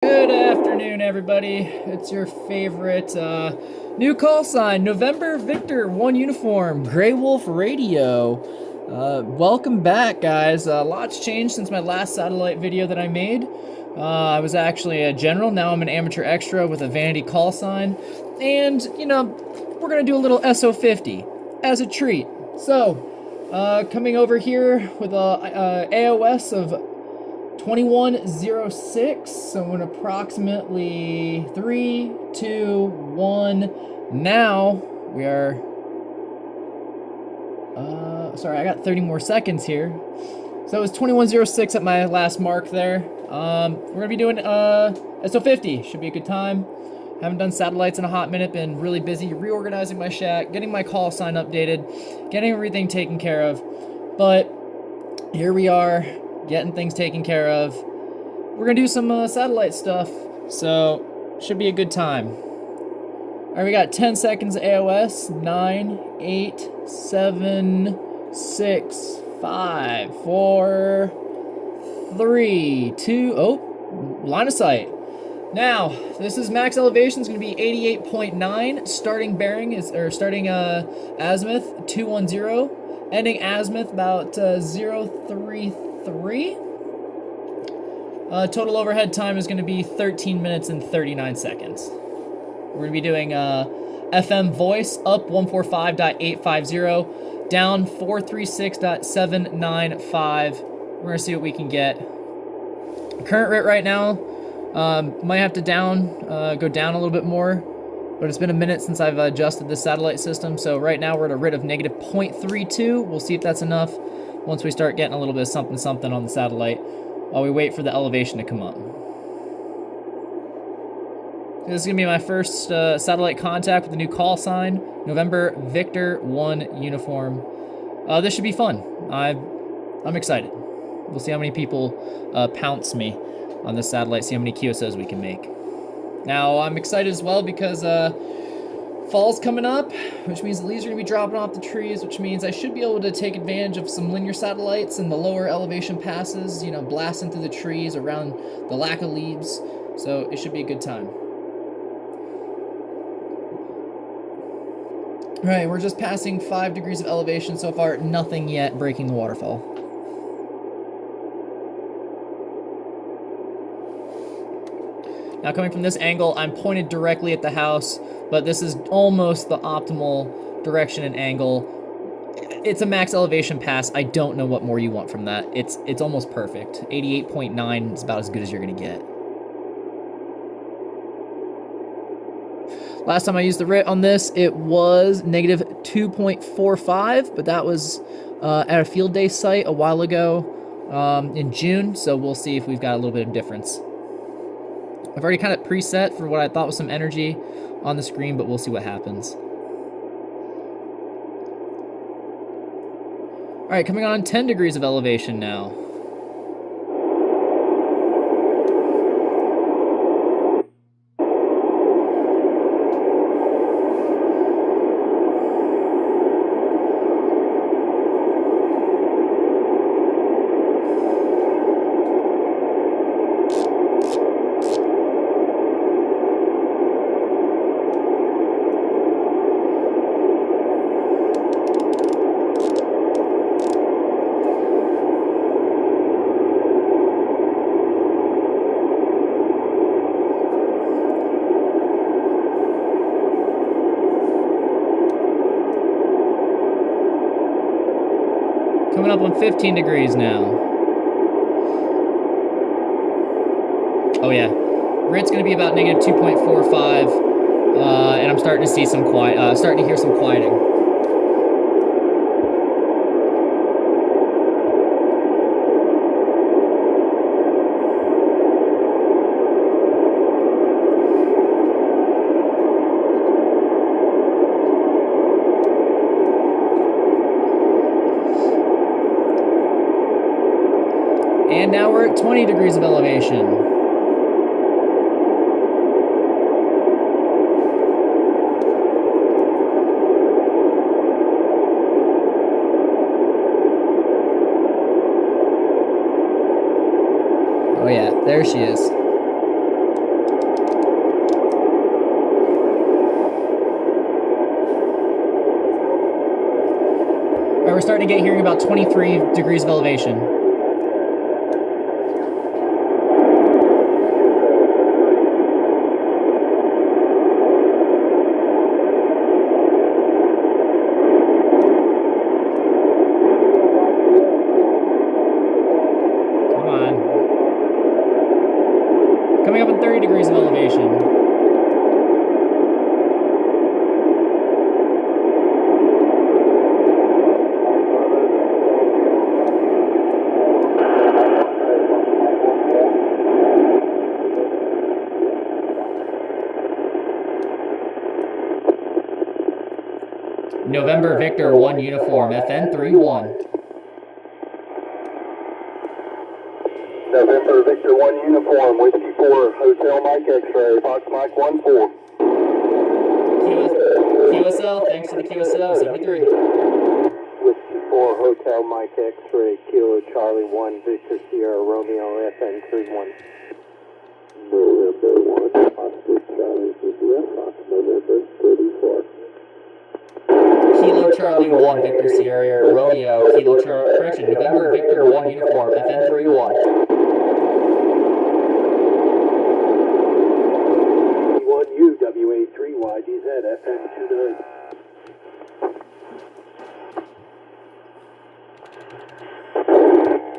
Good afternoon, everybody. It's your favorite new call sign, November Victor 1 Uniform, Grey Wolf Radio. Welcome back, guys. Lots changed since my last satellite video that I made. I was actually a general, now I'm an amateur extra with a vanity call sign. And, we're going to do a little SO-50 as a treat. So, coming over here with a AOS of 2106, so in approximately 3, 2, 1. Now we are. Sorry, I got 30 more seconds here. So it was 2106 at my last mark there. We're gonna be doing SO-50. Should be a good time. Haven't done satellites in a hot minute. Been really busy reorganizing my shack, getting my call sign updated, getting everything taken care of. But here we are, getting things taken care of. We're gonna do some satellite stuff, so should be a good time. All right, we got 10 seconds AOS. 9, 8, 7, 6, 5, 4, 3, 2. Oh, line of sight. Now, this is max elevation is going to be 88.9. Starting bearing is, or starting azimuth 210. Ending azimuth about 033. Total overhead time is going to be 13 minutes and 39 seconds. We're going to be doing FM voice up 145.850, down 436.795. We're going to see what we can get. Current rate right now, might have to go down a little bit more, but it's been a minute since I've adjusted the satellite system, so right now we're at a RIT of negative 0.32. We'll see if that's enough once we start getting a little bit of something on the satellite while we wait for the elevation to come up. This is going to be my first satellite contact with the new call sign, November Victor 1 Uniform. This should be fun. I'm excited. We'll see how many people pounce me on this satellite, see how many QSOs we can make. Now, I'm excited as well because fall's coming up, which means the leaves are going to be dropping off the trees, which means I should be able to take advantage of some linear satellites and the lower elevation passes, blasting through the trees around the lack of leaves. So it should be a good time. All right, we're just passing 5 degrees of elevation so far. Nothing yet breaking the waterfall. Now coming from this angle, I'm pointed directly at the house, but this is almost the optimal direction and angle. It's a max elevation pass. I don't know what more you want from that. It's almost perfect. 88.9 is about as good as you're gonna get. Last time I used the RIT on this, it was negative 2.45, but that was at a field day site a while ago in June, so we'll see if we've got a little bit of difference. I've already kind of preset for what I thought was some energy on the screen, but we'll see what happens. All right, coming on 10 degrees of elevation now. Coming up on 15 degrees now. Oh yeah, RIT's gonna be about negative 2.45, and I'm starting to see some starting to hear some quieting. And now we're at 20 degrees of elevation. Oh yeah, there she is. starting to get hearing about 23 degrees of elevation. Come on. Coming up in 30 degrees of elevation. November Victor 1 Uniform, FN31. November Victor 1 Uniform, Whiskey 4, Hotel Mike X-Ray, Fox Mike 1-4. QSL, thanks to the QSL, 73. Whiskey 4, Hotel Mike X-Ray, Kilo Charlie 1, Victor Sierra Romeo, FN31. November 1, Oscar Charlie, Fox November 34. Kilo Charlie 1, Victor Sierra Romeo, Kilo Charlie, correction, November Victor 1 Uniform, FN31. UWA3YDZ, FN29.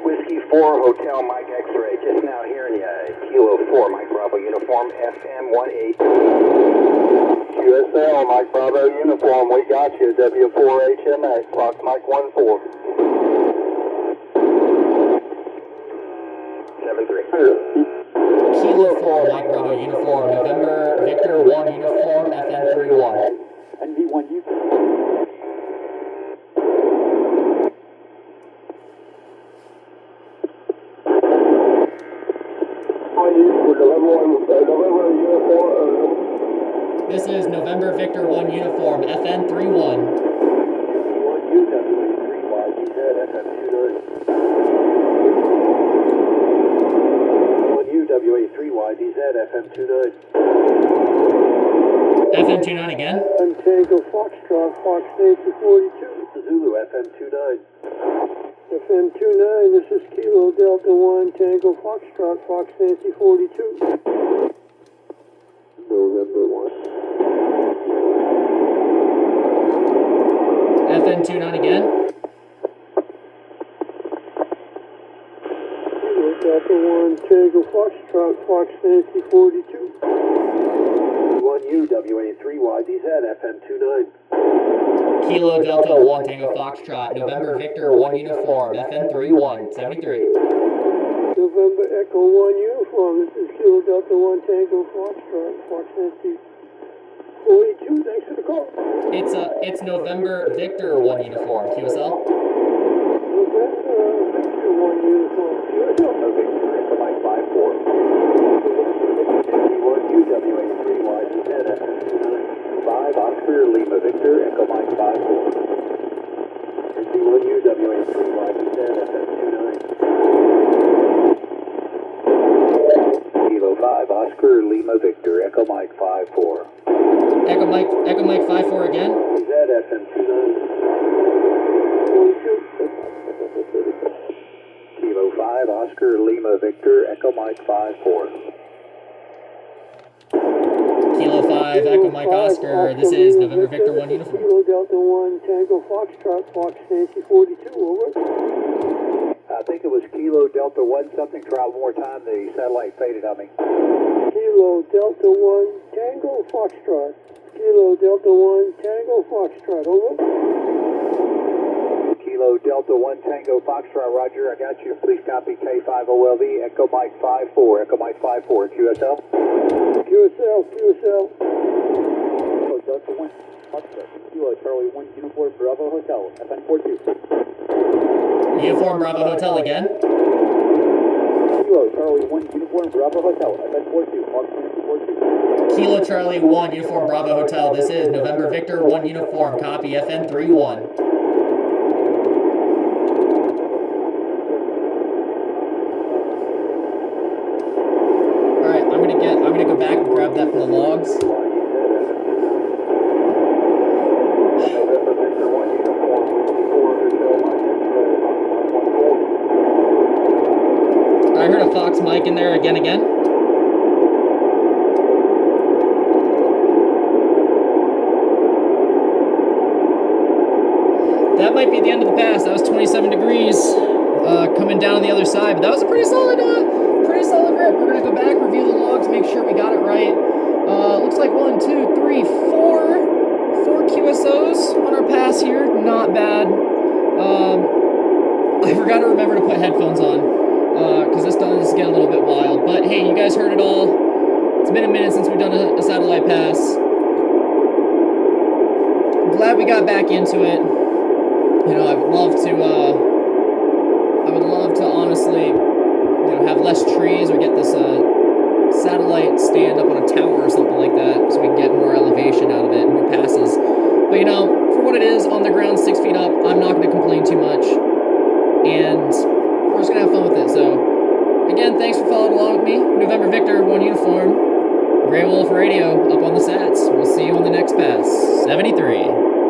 Whiskey 4, Hotel Mike X-Ray, just now hearing ya. Kilo 4, Mike Bravo Uniform, FM18. QSL, Mike Bravo Uniform, we got you. W4HMX, Fox Mike 1-4. 7-3. Kilo 4, Mike Bravo Uniform, November Victor 1 Uniform, FN31. NV1 U. This is November Victor 1 Uniform, FN31. UWA3YDZ, FM29. FM29 again. Tango Foxtrot, Fox Nancy 42. Zulu, FM29. FM29, this is Kilo Delta 1, Tango Foxtrot, Fox Nancy 42. November 1. FN29 again. Kilo Delta 1, Tango Foxtrot, Fox Nancy 42. 1UWA3YDZ, FM29. Kilo Delta 1 Tango Foxtrot, November Victor 1 Uniform, FN31, 73. November Echo 1 Uniform, this is Kilo Delta 1 Tango Foxtrot, Fox Nancy 42, thanks for the call. It's November Victor 1 Uniform, QSL. November Victor 1 Uniform, QSL. Victor Echo Mike 54. 1UWA3YDZ, FM29. 5 Oscar Lima Victor Echo Mike 54. NC1UWA3YDZ, FM29. Kilo 5 Oscar Lima Victor Echo Mike 54. Echo Mike 54 again. Z FM29. Kilo 5 Oscar Lima Victor Echo Mike 54. Kilo 5 Echo Mike Oscar, this is November Victor 1 Uniform. Kilo Delta 1 Tango Foxtrot, Fox Nancy 42, over. I think it was Kilo Delta 1 something. Try one more time. The satellite faded on me. Kilo Delta 1 Tango Foxtrot. Kilo Delta 1 Tango Foxtrot, over. Kilo Delta 1 Tango Foxtrot, roger. I got you. Please copy K5OLV, Echo Mike 54, Echo Mike 54, QSL. QSL. Kilo Delta 1 Foxtrot, Kilo Charlie 1 Uniform Bravo Hotel, FN42. Uniform Bravo Hotel again. Kilo Charlie 1 Uniform Bravo Hotel, FN42, Fox Nancy 42. Kilo Charlie 1 Uniform Bravo Hotel, this is November Victor 1 Uniform, copy FN31. Alright, I'm gonna go back and grab that from the logs. November Victor 1 Uniform, 4 Hotel Mike again. That might be the end of the pass. That was 27 degrees coming down on the other side, but that was a pretty solid grip. We're gonna go back, review the logs, make sure we got it right. Looks like 1, 2, 3, 4 QSOs on our pass here. Not bad. I forgot to remember to put headphones on because this does get a little bit wild. But hey, you guys heard it all. It's been a minute since we've done a satellite pass. I'm glad we got back into it. You know, I would love to honestly, you know, have less trees or get this satellite stand up on a tower or something like that so we can get more elevation out of it, more passes. But you know, for what it is, on the ground 6 feet up, I'm not going to complain too much. And we're just going to have fun with it. So, again, thanks for following along with me. November Victor, 1 uniform. Grey Wolf Radio up on the sats. We'll see you on the next pass. 73.